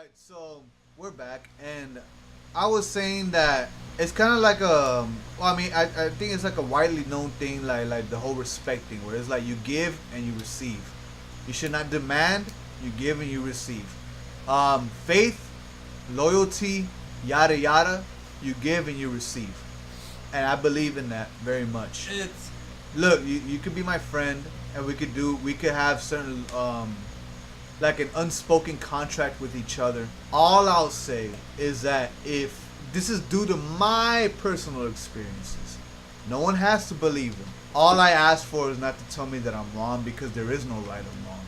right, so we're back, and I was saying that it's kind of like a. Well, I mean, I think it's like a widely known thing, like the whole respect thing, where it's like you give and you receive. You should not demand. You give and you receive. Faith, loyalty, yada yada. You give and you receive, and I believe in that very much. It's Look, you could be my friend, and we could have certain like an unspoken contract with each other. All I'll say is that if this is due to my personal experiences, no one has to believe them. All I ask for is not to tell me that I'm wrong, because there is no right or wrong.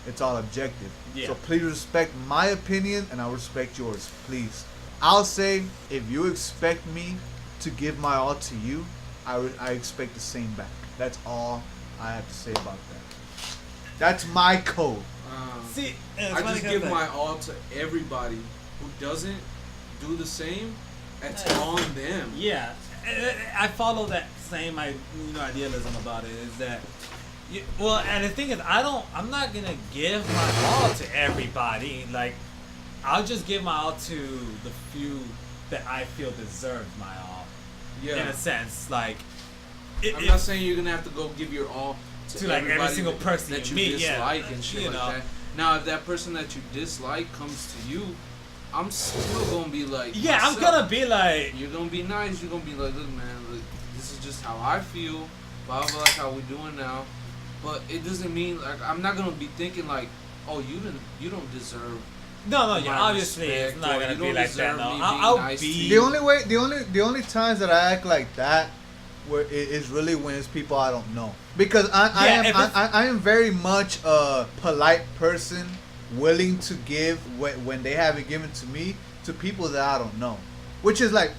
It's all objective. Yeah. So please respect my opinion, and I'll respect yours. Please. I'll say, if you expect me to give my all to you, I expect the same back. That's all I have to say about that. That's my code. see. I just give my all to everybody who doesn't do the same. It's on them. Yeah, I follow that same idealism about it. Is that well? And the thing is, I'm not gonna give my all to everybody. Like, I'll just give my all to the few that I feel deserve my all. Yeah. In a sense, like. I'm not saying you're gonna have to go give your all to like every everybody single person that you meet, dislike yeah, and shit you like know. that. Now, if that person that you dislike comes to you, I'm still gonna be like, Yeah, I'm myself. gonna be like. You're gonna be nice. You're gonna be like, look, man, look, this is just how I feel. Blah blah, like how we're doing now. But it doesn't mean like I'm not gonna be thinking like, oh, you don't deserve. No, yeah, my obviously it's respect, not or gonna you be don't like that. deserve No, me being I'll nice to be. you. The only times that I act like that, where it is really when it's people I don't know, because I am very much a polite person, willing to give when they haven't given to me, to people that I don't know, which is like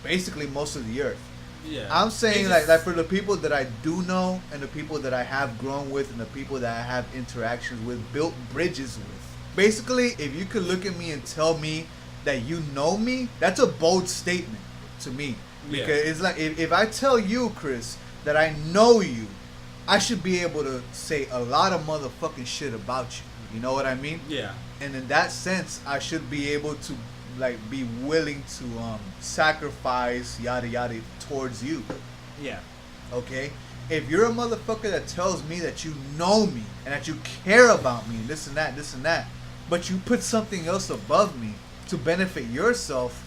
basically most of the earth. Yeah. I'm saying It's like for the people that I do know, and the people that I have grown with, and the people that I have interactions with, built bridges with. Basically, if you could look at me and tell me that you know me, that's a bold statement to me. Yeah. Because it's like, if I tell you, Chris, that I know you, I should be able to say a lot of motherfucking shit about you. You know what I mean? Yeah. And in that sense, I should be able to like be willing to sacrifice yada yada towards you. Yeah. Okay? If you're a motherfucker that tells me that you know me and that you care about me, this and that, but you put something else above me to benefit yourself,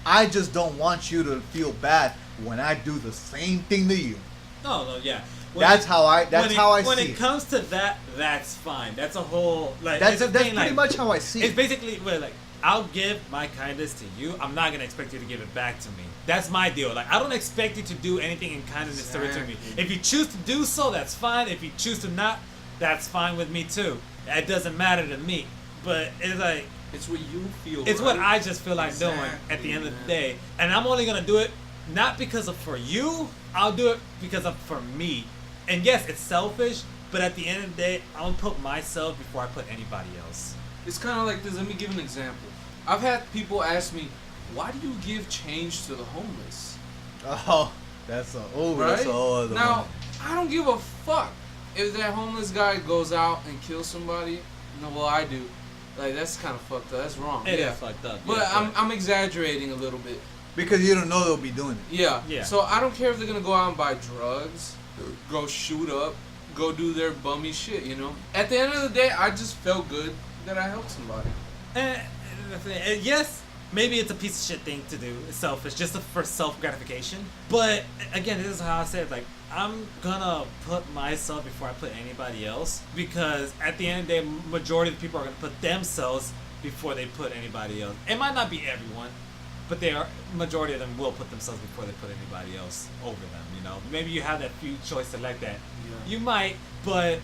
I just don't want you to feel bad when I do the same thing to you. No, yeah. That's how I When see it it. comes to that, that's fine. That's a whole like. That's it's a that's thing, pretty like, much how I see It's it. basically where like I'll give my kindness to you. I'm not gonna expect you to give it back to me. That's my deal. Like, I don't expect you to do anything in kindness to me. If you choose to do so, that's fine. If you choose to not, that's fine with me too. It doesn't matter to me. But it's like. It's what you feel. It's right? what I just feel like doing Exactly, at the end of the man. day. And I'm only going to do it not because of for you. I'll do it because of for me. And yes, it's selfish, but at the end of the day, I'm going to put myself before I put anybody else. It's kind of like this. Let me give an example. I've had people ask me, why do you give change to the homeless? Oh, that's a Right? that's a whole other Now, one. I don't give a fuck if that homeless guy goes out and kills somebody. No, well, I do. Like, that's kind of fucked up. That's wrong. It yeah. is fucked up. But yeah, I'm exaggerating a little bit. Because you don't know they'll be doing it. Yeah. Yeah. So I don't care if they're gonna go out and buy drugs, go shoot up, go do their bummy shit. You know. At the end of the day, I just felt good that I helped somebody. And yes, maybe it's a piece of shit thing to do. It's selfish, just for self gratification. But again, this is how I said, like, I'm gonna put myself before I put anybody else, because at the end of the day, majority of the people are gonna put themselves before they put anybody else. It might not be everyone, but majority of them will put themselves before they put anybody else over them. You know, maybe you have that few choice to like that. Yeah. You might, but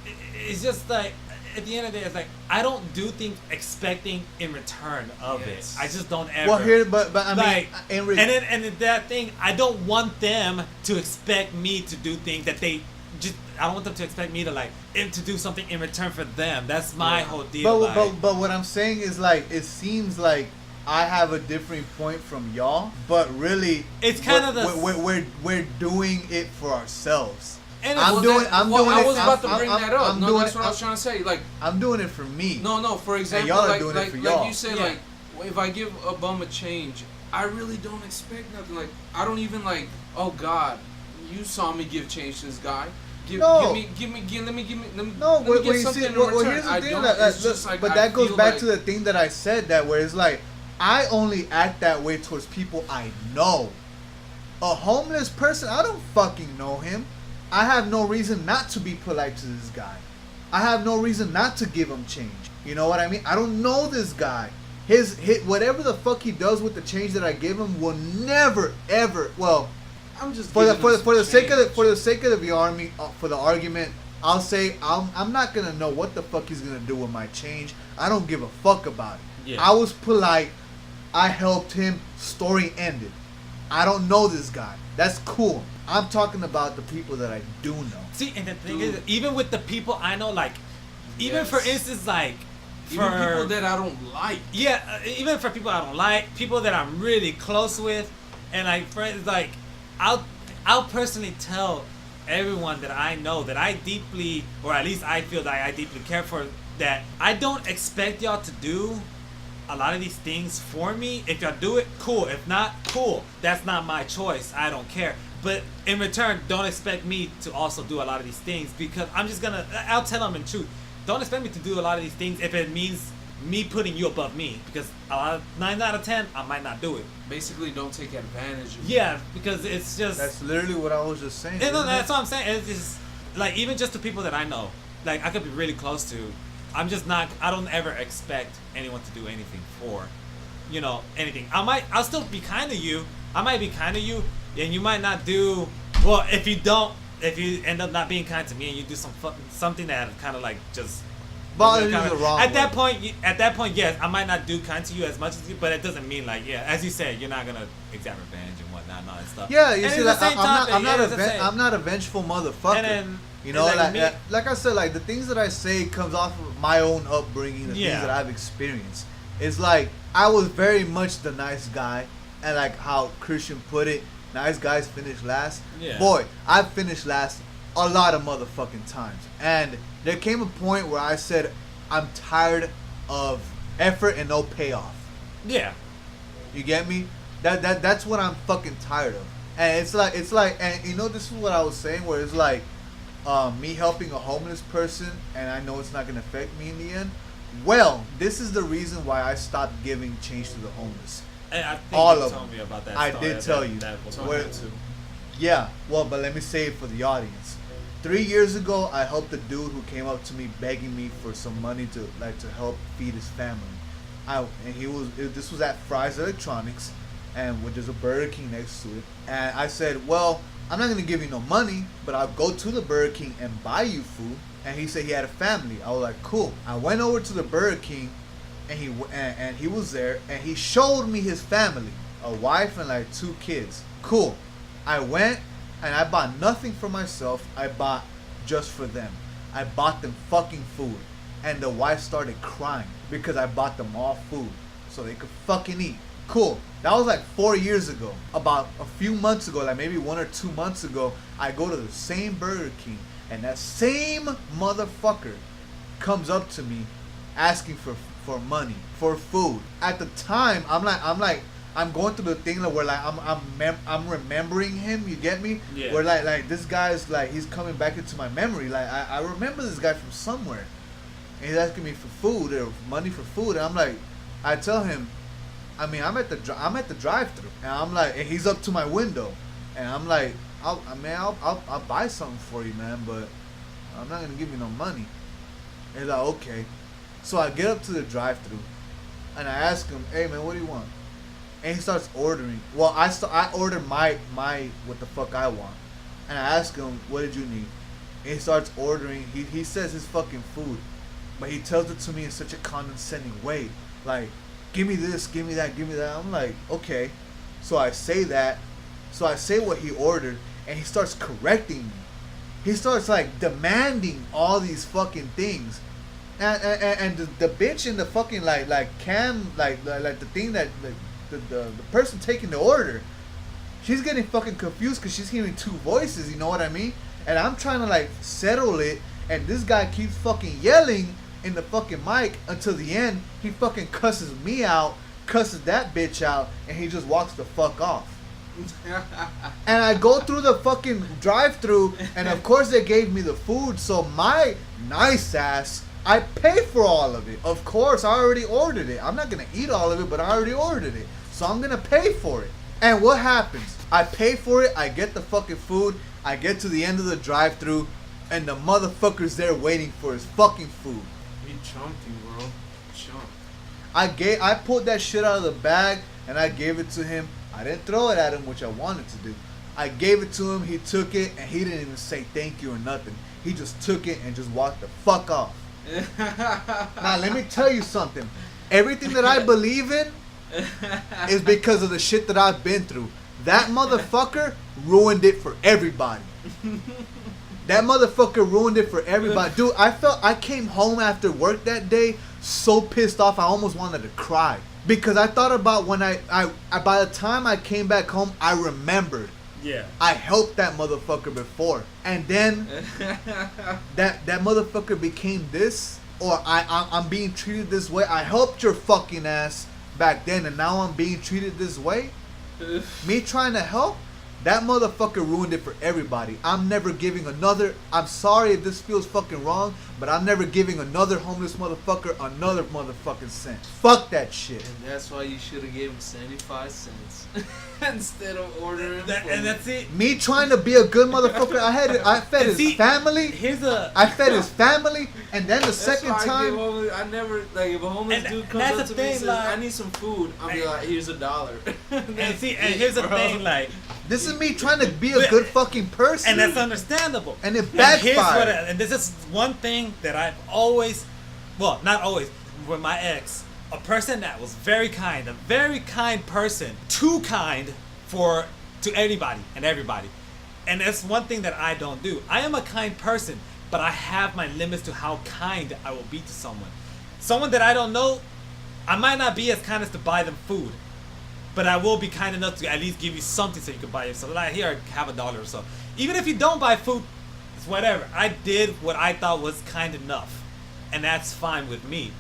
it's just like, at the end of the day, it's like, I don't do things expecting in return of Yes. it. I just don't ever. Well, here, but I mean, Like, in and then that thing, I don't want them to expect me to do things that they just. I don't want them to expect me to to do something in return for them. That's my whole deal. but what I'm saying is, like, it seems like I have a different point from y'all, but really, It's kind of the- we're doing it for ourselves. And I'm doing I it. was about to I'm- bring I'm- that up. I'm No, doing that's it- what I was trying to say. Like, I'm doing it for me. no. For example, y'all are like, doing it like, for like y'all. you said, Yeah. like, if I give a bum a change, I really don't expect nothing. Like, I don't even like, oh God, you saw me give change to this guy. No. Let me No, get here's something in the return. I thing. don't. That, It's just like, but I that goes feel back like, to the thing that I said, that where it's like, I only act that way towards people I know. A homeless person, I don't fucking know him. I have no reason not to be polite to this guy. I have no reason not to give him change. You know what I mean? I don't know this guy. His whatever the fuck he does with the change that I give him will never ever. Well, I'm just for the giving him sake of change. for the sake of the army, for the argument, I'll say I'm not gonna know what the fuck he's gonna do with my change. I don't give a fuck about it. Yeah. I was polite. I helped him. Story ended. I don't know this guy. That's cool. I'm talking about the people that I do know. See, and the thing Dude. is, even with the people I know, like, even Yes. for instance, like, Even for people that I don't like. yeah, even for people I don't like, people that I'm really close with, and like friends, like, I'll personally tell everyone that I know that I deeply, or at least I feel that I deeply care for, that I don't expect y'all to do a lot of these things for me. If y'all do it, cool. If not, cool. That's not my choice. I don't care. But in return, don't expect me to also do a lot of these things, because I'll tell them in truth. Don't expect me to do a lot of these things if it means me putting you above me, because 9 out of 10, I might not do it. Basically, don't take advantage of Yeah, because it's just... That's literally what I was just saying. No, isn't that's it? what I'm saying. It's just, like, even just the people that I know, like, I could be really close to, I'm just not, I don't ever expect anyone to do anything for, anything. I'll still be kind to you. I might be kind to you, and you might not do, well, if you end up not being kind to me and you do something that kind of like just Bothers you the wrong at way. that point, yes, I might not do kind to you as much as you, but it doesn't mean, like, yeah, as you said, you're not gonna exact revenge and whatnot and all that stuff. Yeah, you And see, at like, the same time, I'm not a vengeful motherfucker. And then, you know, and like I said, like the things that I say comes off of my own upbringing, the Yeah. things that I've experienced. It's like I was very much the nice guy, and like how Christian put it, nice guys finish last. Yeah. Boy, I've finished last a lot of motherfucking times, and there came a point where I said, I'm tired of effort and no payoff. yeah, You get me? That's what I'm fucking tired of. And it's like, and this is what I was saying, where it's like, me helping a homeless person, and I know it's not gonna affect me in the end. Well, this is the reason why I stopped giving change to the homeless. And I think All you of told them. me about that. I story, did tell you. That was Told Where- me to. Yeah, well, but let me say it for the audience. 3 years ago, I helped a dude who came up to me begging me for some money to help feed his family. This was at Fry's Electronics, and there's a Burger King next to it. And I said, well, I'm not gonna give you no money, but I'll go to the Burger King and buy you food. And he said he had a family. I was like, cool. I went over to the Burger King, and he was there, and he showed me his family, a wife and like 2 kids. Cool. I went and I bought nothing for myself. I bought just for them. I bought them fucking food, and the wife started crying because I bought them all food so they could fucking eat. Cool. That was like 4 years ago. About a few months ago, like maybe 1 or 2 months ago, I go to the same Burger King, and that same motherfucker comes up to me asking for money, for food. At the time, I'm going through the thing where like I'm remembering him. You get me? Yeah. Where like this guy's like, he's coming back into my memory. Like I remember this guy from somewhere, and he's asking me for food or money for food, and I'm like, I tell him, I mean, I'm at the drive-thru, and I'm like, and he's up to my window, and I'm like, I'll buy something for you, man, but I'm not gonna give you no money. And he's like, okay. So I get up to the drive-thru, and I ask him, hey man, what do you want? And he starts ordering. Well, I ordered my what the fuck I want, and I ask him, what did you need? And he starts ordering. He says his fucking food, but he tells it to me in such a condescending way, like, give me this, give me that, give me that. I'm like, okay. So I say that. So I say what he ordered, and he starts correcting me. He starts like demanding all these fucking things. And the bitch in the fucking like cam, like the thing that the person taking the order, she's getting fucking confused because she's hearing 2 voices, you know what I mean? and I'm trying to like settle it, and this guy keeps fucking yelling in the fucking mic until the end. He fucking cusses me out, cusses that bitch out, and he just walks the fuck off. And I go through the fucking drive-through, and of course they gave me the food, so my nice ass, I pay for all of it. Of course, I already ordered it. I'm not gonna eat all of it, but I already ordered it, so I'm gonna pay for it. And what happens? I pay for it, I get the fucking food, I get to the end of the drive-through, and the motherfucker's there waiting for his fucking food. He chumped you, bro. Chump. I pulled that shit out of the bag, and I gave it to him. I didn't throw it at him, which I wanted to do. I gave it to him, he took it, and he didn't even say thank you or nothing. He just took it and just walked the fuck off. Now, let me tell you something. Everything that I believe in is because of the shit that I've been through. That motherfucker ruined it for everybody. That motherfucker ruined it for everybody. Dude, I came home after work that day so pissed off I almost wanted to cry. Because I thought about when I by the time I came back home, I remembered. Yeah. I helped that motherfucker before. And then that motherfucker became this, or I'm being treated this way. I helped your fucking ass back then, and now I'm being treated this way. Me trying to help, that motherfucker ruined it for everybody. I'm never giving another. I'm sorry if this feels fucking wrong, but I'm never giving another homeless motherfucker another motherfucking cent. Fuck that shit. And that's why you should have gave him 75 cents instead of ordering. And that's it. Me trying to be a good motherfucker. I fed his family. I fed his family, and then the second time. I never, like, if a homeless dude comes up to me and says, I need some food, I'll be like, here's $1. And here's the thing, like, this is me trying to be a good fucking person. and that's understandable. And it backfired. And this is one thing that I've always, well, not always, with my ex, a person that was very kind, a very kind person, too kind to anybody and everybody. And that's one thing that I don't do. I am a kind person, but I have my limits to how kind I will be to someone. Someone that I don't know, I might not be as kind as to buy them food, but I will be kind enough to at least give you something so you can buy yourself. Like, here, have $1 or so. Even if you don't buy food, it's whatever. I did what I thought was kind enough, and that's fine with me.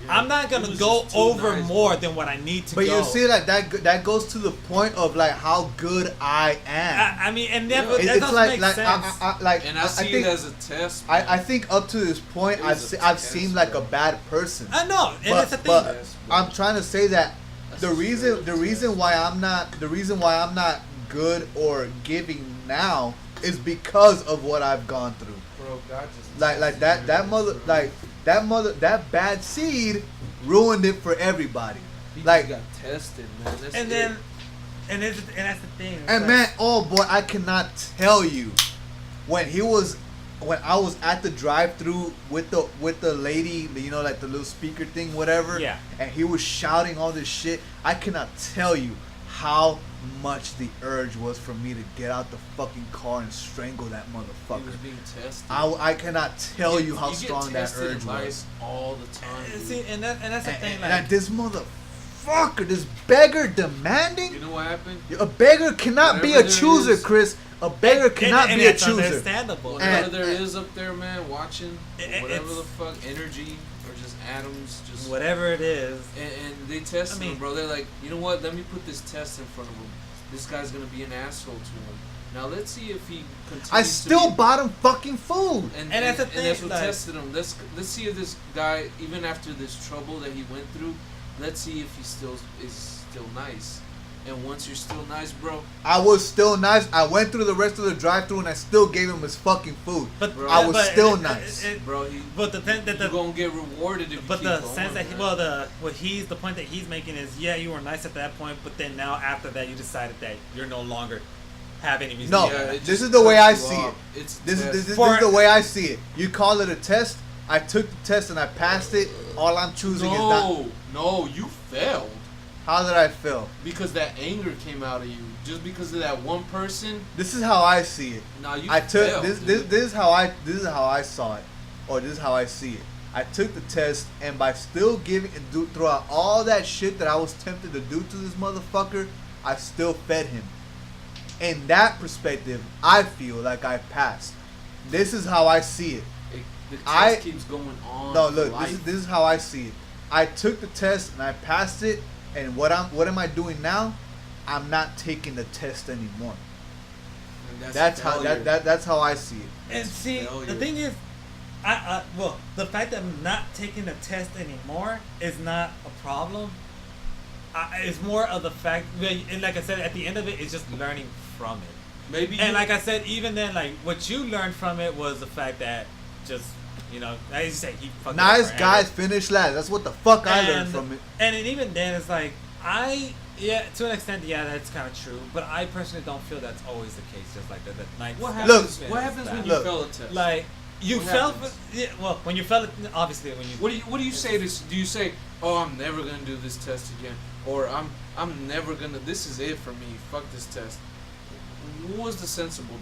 Yeah, I'm not gonna go over more than what I need to go. But you see, like that goes to the point of like how good I am. I mean, and never that it's doesn't like make sense. And I see it as a test. I think up to this point, I've seemed like a bad person. I know, and but, that's the thing. But I'm trying to say that the reason why I'm not good or giving now is because of what I've gone through. Bro, God just that bad seed ruined it for everybody. He like got tested, man. And that's the thing. And man, oh boy, I cannot tell you when I was at the drive-through with the lady, you know, like the little speaker thing, whatever. Yeah. And he was shouting all this shit. I cannot tell you how much the urge was for me to get out the fucking car and strangle that motherfucker. He was being tested. I cannot tell you how strong that urge was. All the time. See, and that's the thing. And this motherfucker, this beggar demanding. You know what happened? A beggar cannot be a chooser, Chris. A beggar cannot be a chooser. Understandable. Whatever there is up there, man, watching, whatever the fuck, energy or just atoms, just whatever it is. And they tested him, bro. They're like, you know what? Let me put this test in front of him. This guy's gonna be an asshole to him. Now let's see if he continues. I still bought him fucking food. And that's the thing. And that's what tested him. Let's see if this guy, even after this trouble that he went through, let's see if he still is still nice. And once you're still nice, bro. I was still nice. I went through the rest of the drive-thru and I still gave him his fucking food. But bro, I was still nice. Bro, but the thing that you're gonna get rewarded if you keep But the going, sense that man. the point that he's making is, yeah, you were nice at that point, but then now after that you decided that you're no longer have any reason. No, yeah, this is the way I see it. This is the way I see it. You call it a test. I took the test and I passed it. All I'm choosing is that. No, you failed. How did I feel? Because that anger came out of you. Just because of that one person. This is how I see it. No, you failed. This is how I saw it, or this is how I see it. I took the test, and by still throughout all that shit that I was tempted to do to this motherfucker, I still fed him. In that perspective, I feel like I passed. This is how I see it. The test I- keeps going on. No, for look, life. this is how I see it. I took the test and I passed it, and what am I doing now? I'm not taking the test anymore. And That's how failure. that's how I see it. And see, failure. the thing is, well, the fact that I'm not taking the test anymore is not a problem. It's more of the fact, and like I said, at the end of it, it's just learning from it. Maybe. And like I said, even then, like what you learned from it was the fact that just, as you say, he fucked it up Nice forever. guys finish last. That's what the fuck I learned from it. And even then, it's like to an extent, yeah, that's kind of true. But I personally don't feel that's always the case. Just like that night. What Look, happens? What happens when you Look. fail a test? Like you What felt, happens? well, when you felt it, obviously when you. What do you say to? Do you say, "Oh, I'm never gonna do this test again," or "I'm never gonna. This is it for me. Fuck this test." What was the sensible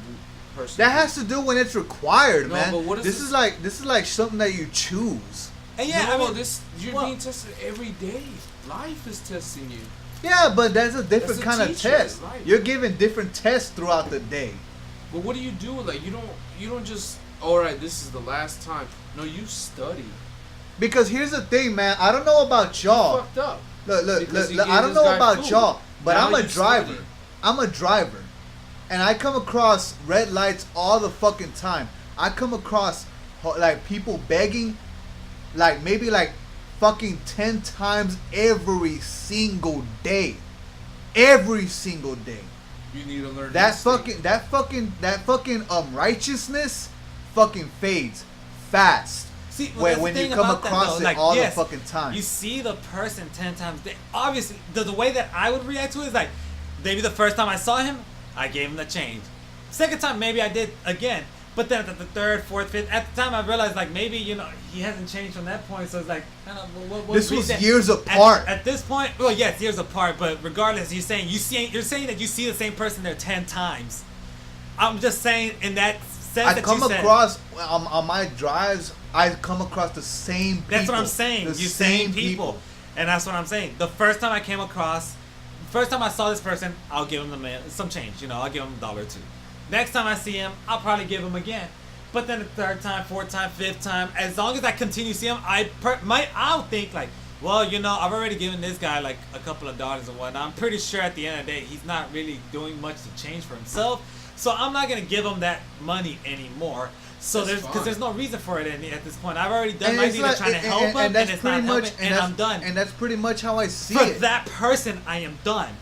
person? That has to do when it's required, No, man. but what is this this- is like something that you choose. And yeah, no, I mean, you're well- being tested every day. Life is testing you. Yeah, but that's a different That's a kind of teacher, test. right. You're given different tests throughout the day. But what do you do? Like you don't just. All right, this is the last time. No, you study. Because here's the thing, man. I don't know about You y'all. fucked up. Look, Because he I gave don't this know guy about food. y'all, but Now I'm a you driver. study. I'm a driver. And I come across red lights all the fucking time. I come across like people begging like maybe like fucking 10 times every single day. Every single day. You need to learn That instinct. fucking righteousness fucking fades fast. see, well, that's When the you thing come about that, across though. it Like, all yes, the fucking time. You see the person 10 times a day. Obviously, the way that I would react to it is like, maybe the first time I saw him, I gave him the change. Second time, maybe I did again. But then at the third, fourth, fifth, at the time I realized like maybe he hasn't changed from that point. So it's like kind of what This was reason- years apart. At this point, well, yes, years apart. But regardless, you're saying that you see the same person there 10 times. I'm just saying in that sense I that come you said, across on my drives. I come across the same people. That's what I'm saying. The You same people. And that's what I'm saying. The first time I saw this person, I'll give him some change. I'll give him $1 or $2. Next time I see him, I'll probably give him again. But then the third time, fourth time, fifth time, as long as I continue to see him, I'll think like, well, I've already given this guy like a couple of dollars and whatnot. I'm pretty sure at the end of the day, he's not really doing much to change for himself. So I'm not gonna give him that money anymore. So That's because fine. there's no reason for it at this point. I've already done And my it's deed like- of trying to help him, and that's it's pretty not much, helping, and I'm done. And that's pretty much how I see For it. that person, I am done.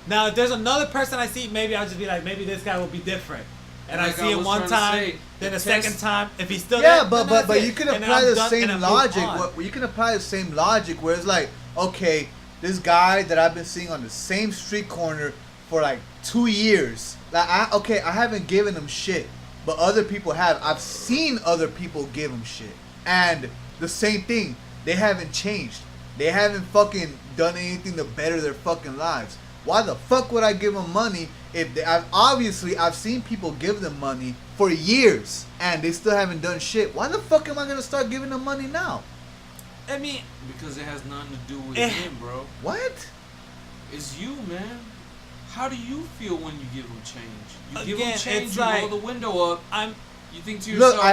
Now, if there's another person I see, maybe I'll just be like, maybe this guy will be different. And Like I see I him was one trying to time, say, then the a second test- time. If he's still Yeah, there, but then but that's you it. can And then apply I'm the done, same and I move logic. on. You can apply the same logic where it's like, okay, this guy that I've been seeing on the same street corner for like 2 years. Like, I haven't given him shit, but other people have. I've seen other people give him shit, and the same thing. They haven't changed. They haven't fucking done anything to better their fucking lives. Why the fuck would I give them money if I've seen people give them money for years and they still haven't done shit? Why the fuck am I gonna start giving them money now? I mean, Because it has nothing to do with Eh. him, bro. What? It's you, man. How do you feel when you give them change? You give Again, them change, it's you like- roll the window up. I'm You think to yourself, Look,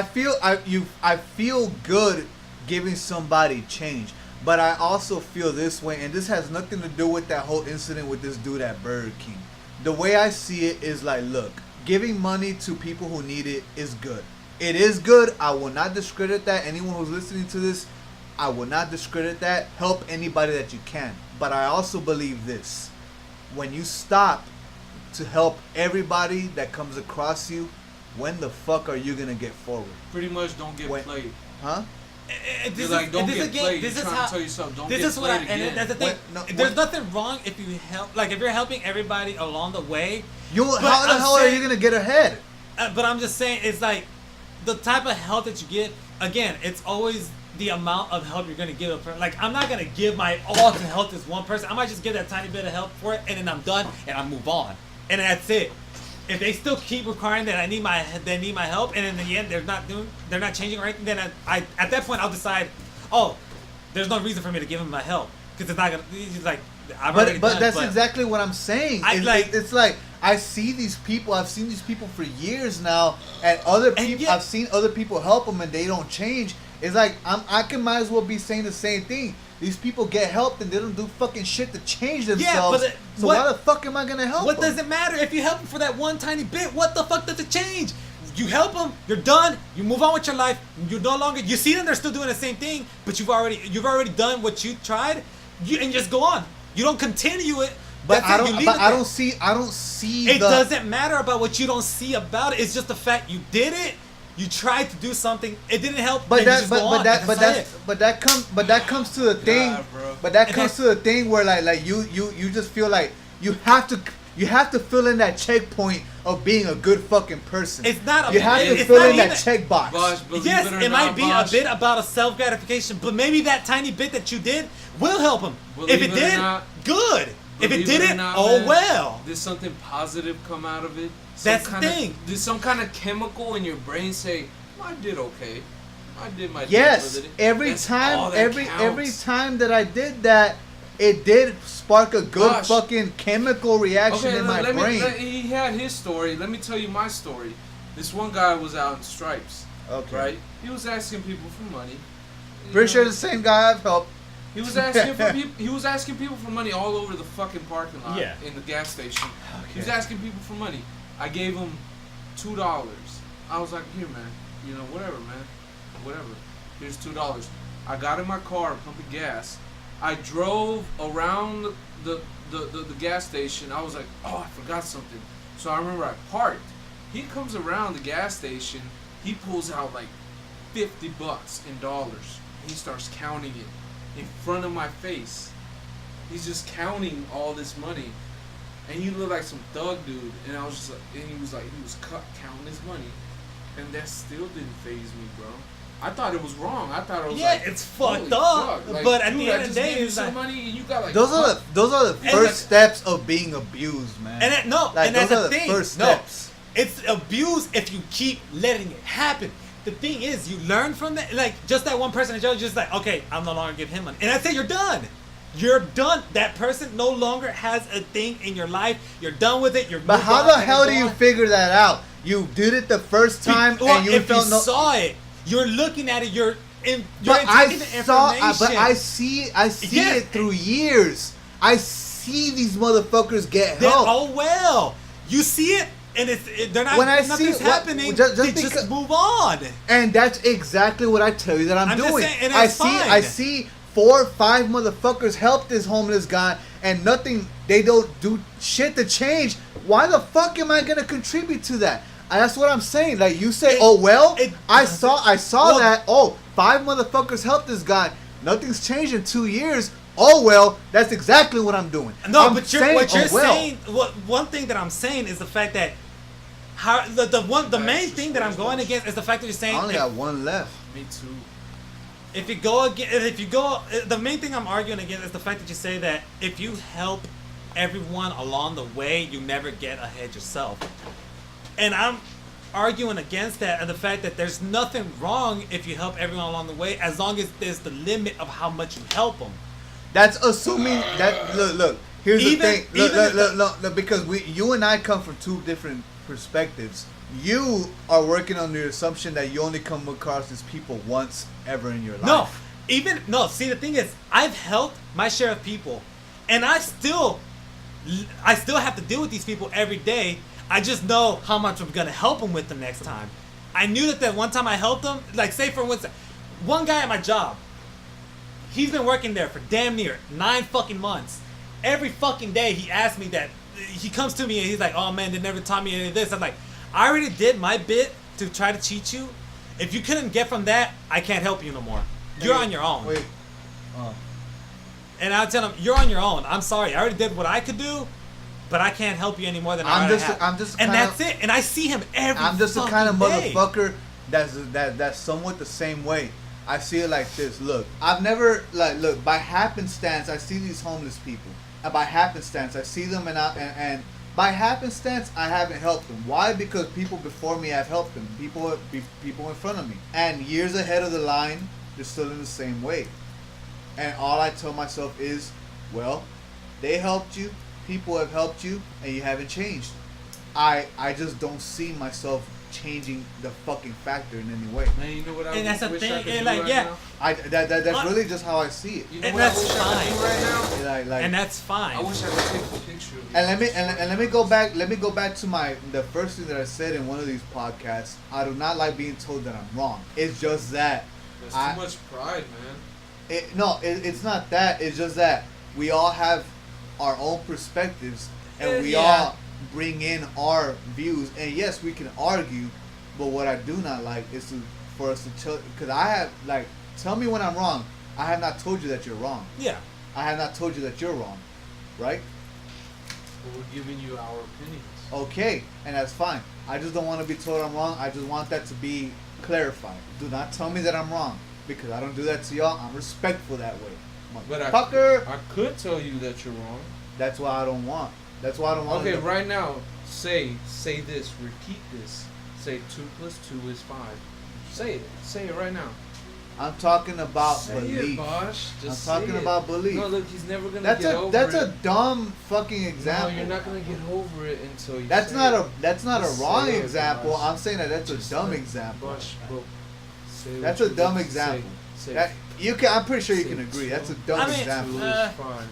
I feel good giving somebody change, but I also feel this way, and this has nothing to do with that whole incident with this dude at Burger King. The way I see it is like, look, giving money to people who need it is good. It is good. I will not discredit that. Anyone who's listening to this, I will not discredit that. Help anybody that you can. But I also believe this. When you stop to help everybody that comes across you, when the fuck are you gonna get forward? pretty much don't get When- played. Huh? this You're is, like, don't this get again, played. This You're is trying how. to tell yourself, don't This get is what I, played and again. that's the thing. When- There's nothing wrong if you help. Like if you're helping everybody along the way. How the I'm hell are saying- you gonna get ahead? But I'm just saying, it's like the type of help that you get. Again, it's always the amount of help you're gonna give a person. Like I'm not gonna give my all to help this one person. I might just give that tiny bit of help for it, and then I'm done, and I move on, and that's it. If they still keep requiring that they need my help, and in the end they're not changing or anything, then I at that point I'll decide, oh, there's no reason for me to give them my help. because it's not gonna. He's like, I've already But done, that's exactly what I'm saying. It's like I see these people. I've seen these people for years now, and other people. I've seen other people help them, and they don't change. It's like I can might as well be saying the same thing. These people get helped, and they don't do fucking shit to change themselves. So why the fuck am I gonna help them? What does it matter if you help them for that one tiny bit? What the fuck does it change? You help them, you're done. You move on with your life. You no longer. You see them, they're still doing the same thing, but you've already done what you tried. And just go on. You don't continue it. But I don't see. It doesn't matter about what you don't see about it. It's just the fact you did it. You tried to do something. It didn't help. But that comes to the thing. God, bro. But that comes to the thing where like you just feel like you have to fill in that checkpoint of being a good fucking person. It's not. You have to fill in that check box. Yes, it might be a bit about a self gratification, but maybe that tiny bit that you did will help him. If it did, good. If it didn't, oh well. Did something positive come out of it? That's the thing. Did some kind of chemical in your brain say, "I did okay. I did my yes." With it. Every time that I did that, it did spark a good fucking chemical reaction in my brain. He had his story. Let me tell you my story. This one guy was out in stripes. Okay. Right? He was asking people for money. Pretty sure it's the same guy I've helped. He was asking for people. He was asking people for money all over the fucking parking lot. Yeah. In the gas station. Okay. He was asking people for money. I gave him $2. I was like, here, man. You know, whatever, man. Whatever. Here's $2. I got in my car, pumping gas. I drove around the gas station. I was like, oh, I forgot something. So I remember I parked. He comes around the gas station. He pulls out like $50 in dollars. He starts counting it in front of my face. He's just counting all this money. And he looked like some thug dude. And I was just like, and he was counting his money. And that still didn't faze me, bro. I thought it was wrong. I thought it was it's fucked up. Like, but at dude, the end of the day, it's like money and you got like those are the first steps of being abused, man. And that's the thing. First steps. It's abuse if you keep letting it happen. The thing is, you learn from that. Like just that one person, just like, okay, I'm no longer give him money, and that's it. You're done. You're done. That person no longer has a thing in your life. You're done with it. But how the hell do you figure that out? You did it the first time, and you felt no. Saw it. You're looking at it. You're but I see yes. it through years. I see these motherfuckers get help. Oh well, you see it, and they're not. When nothing's happening, they just move on. And that's exactly what I tell you that I'm doing. Just saying, and that's fine. I see 4 or 5 motherfuckers help this homeless guy, and nothing. They don't do shit to change. Why the fuck am I gonna contribute to that? That's what I'm saying. Like you say, I saw that. 5 motherfuckers helped this guy. Nothing's changed in 2 years. Oh well, that's exactly what I'm doing. No, but what you're saying. One thing that I'm saying is the fact that the main thing that I'm going against is the fact that you're saying. I only got one left. Me too. The main thing I'm arguing against is the fact that you say that if you help everyone along the way, you never get ahead yourself. And I'm arguing against that and the fact that there's nothing wrong if you help everyone along the way as long as there's the limit of how much you help them. That's assuming that look. Here's the thing. Look, because you and I come from 2 different perspectives. You are working on the assumption that you only come across these people once ever in your life. See, the thing is, I've helped my share of people, and I still have to deal with these people every day. I just know how much I'm gonna help them with the next time. I knew that one time I helped them, like say for instance, one guy at my job, he's been working there for damn near 9 fucking months. Every fucking day he asks me that. He comes to me and he's like, oh man, they never taught me any of this. I'm like, I already did my bit to try to cheat you. If you couldn't get from that, I can't help you no more. You're on your own. Wait. And I'll tell him, you're on your own. I'm sorry. I already did what I could do, but I can't help you any more than I have. That's it. And I see him every I'm just the fucking kind of day. motherfucker that's somewhat the same way. I see it like this. Look, I've never by happenstance I see these homeless people. And by happenstance I see them and by happenstance I haven't helped them. Why? Because people before me have helped them. People in front of me. And years ahead of the line, they're still in the same way. And all I tell myself is, well, they helped you, people have helped you, and you haven't changed. I just don't see myself changing the fucking factor in any way. Man, you know what I And that's the wish thing, I could and do like, right yeah. now? That's really just how I see it. You know And what I that's wish I could do right now? Like, And that's fine. I wish I could take a picture of you. and let me go back. Let me go back to the first thing that I said in one of these podcasts. I do not like being told that I'm wrong. It's just that That's too much pride, man. it's not that. It's just that we all have our own perspectives, and we Yeah. all bring in our views. And yes, we can argue, but what I do not like is for us to tell. Because I have tell me when I'm wrong. I have not told you that you're wrong. Yeah. I have not told you that you're wrong, right? But we're giving you our opinions. Okay, and that's fine. I just don't want to be told I'm wrong. I just want that to be clarified. Do not tell me that I'm wrong, because I don't do that to y'all. I'm respectful that way. But Motherfucker. I could tell you that you're wrong. That's why I don't want. That's why I don't want. Okay, right now, say this, repeat this. Say 2 + 2 is 5. Say it right now. I'm talking about Say belief. it, Bosh. I'm Just talking say it. about belief. No, look, he's never gonna That's get over that's it. a dumb fucking example. No, you're not gonna get over it until you. That's say not it. a Just wrong say it, example. Bosh. I'm saying that's a Just dumb say it, example. Bosh, bro. Say That's what a you dumb need to example. Say. That you can. I'm pretty sure you Say can agree. That's a two. dumb I mean, example. Two is fine.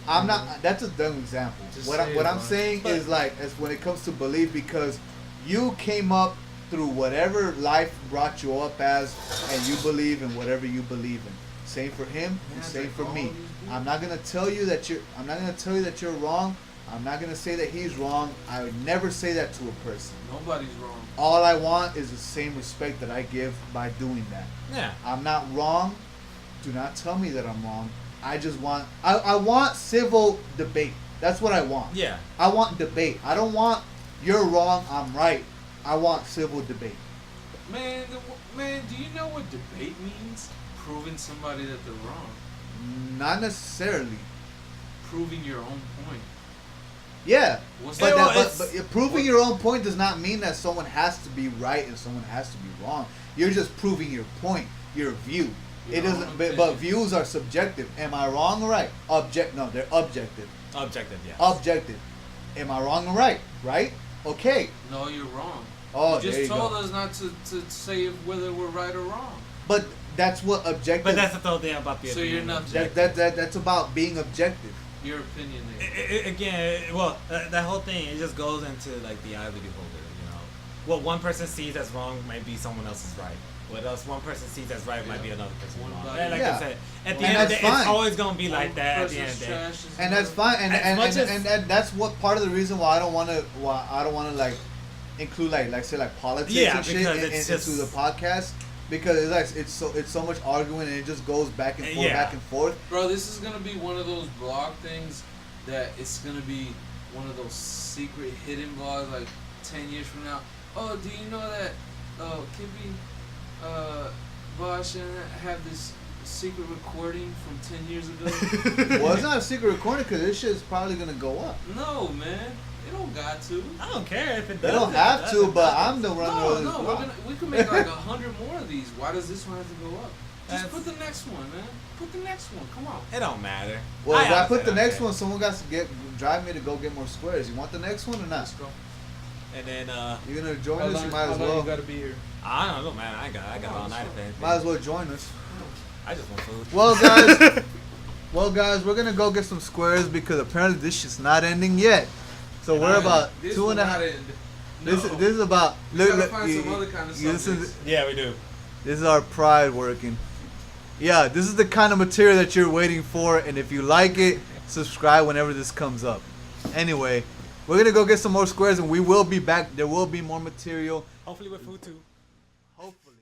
I'm not. That's a dumb example. Just What say what it, I'm Bosh. saying But- is as when it comes to belief, because you came up through whatever life brought you up as, and you believe in whatever you believe in. Same for him, and Yeah, same like for all me. these people. I'm not gonna tell you that you're. I'm not gonna tell you that you're wrong. I'm not gonna say that he's wrong. I would never say that to a person. Nobody's wrong. All I want is the same respect that I give by doing that. Yeah. I'm not wrong. Do not tell me that I'm wrong. I just want. I want civil debate. That's what I want. Yeah. I want debate. I don't want you're wrong, I'm right. I want civil debate. Man, do you know what debate means? Proving somebody that they're wrong. Not necessarily. Proving your own point. Yeah. What's But, that? but proving your own point does not mean that someone has to be right and someone has to be wrong. You're just proving your point, your view. Your It own doesn't. But opinion. views are subjective. Am I wrong or right? No, they're objective. Objective, yeah. Objective. Am I wrong or right? Right? Okay. No, you're wrong. Oh, you there just you told go. us not to say whether we're right or wrong. But that's what objective. But that's the whole thing about the So you're opinion. not that's about being objective. your opinion. Again, well, that whole thing, it just goes into like the eye of the beholder, you know. What one person sees as wrong might be someone else's right. What else one person sees as right might be another person's One wrong. body- And like Yeah. I said, at the And end of the that's day, it's fine. always gonna be like One that at the end of person's the day. trash is And that's another. fine. And As much as- that's what part of the reason why I don't want to like include like politics Yeah, and shit because into it's just- the podcast, because it's so much arguing and it just goes back and forth, Yeah. back and forth. Bro, this is gonna be one of those blog things that it's gonna be one of those secret hidden blogs like 10 years from now. Oh, do you know that Kippy Bosh and I have this secret recording from 10 years ago? Well, it's not a secret recording because this shit's probably gonna go up. No, man. It don't got to. I don't care if it They does. don't have to, but I'm the runner No, of this no, blog. we can make like 100 more of these. Why does this one have to go up? Just That's- put the next one, man. Put the next one. Come on. It don't matter. Well, if I honestly put the don't next care. one, someone got to drive me to go get more squares. You want the next one or not? Let's go. And then You're gonna join How us? long, You might how as long well. you gotta be here? I don't know, man. I got all night if anything. Might as well join us. I just want food. Well, guys, we're gonna go get some squares because apparently this shit's not ending yet. So we're Nah, about this 2 and a will half. not end. This No. is about. We gotta find some other kind of subjects. Yeah, we do. This is our pride working. Yeah, this is the kind of material that you're waiting for, and if you like it, subscribe whenever this comes up. Anyway, we're gonna go get some more squares, and we will be back. There will be more material. Hopefully with food too. Hopefully.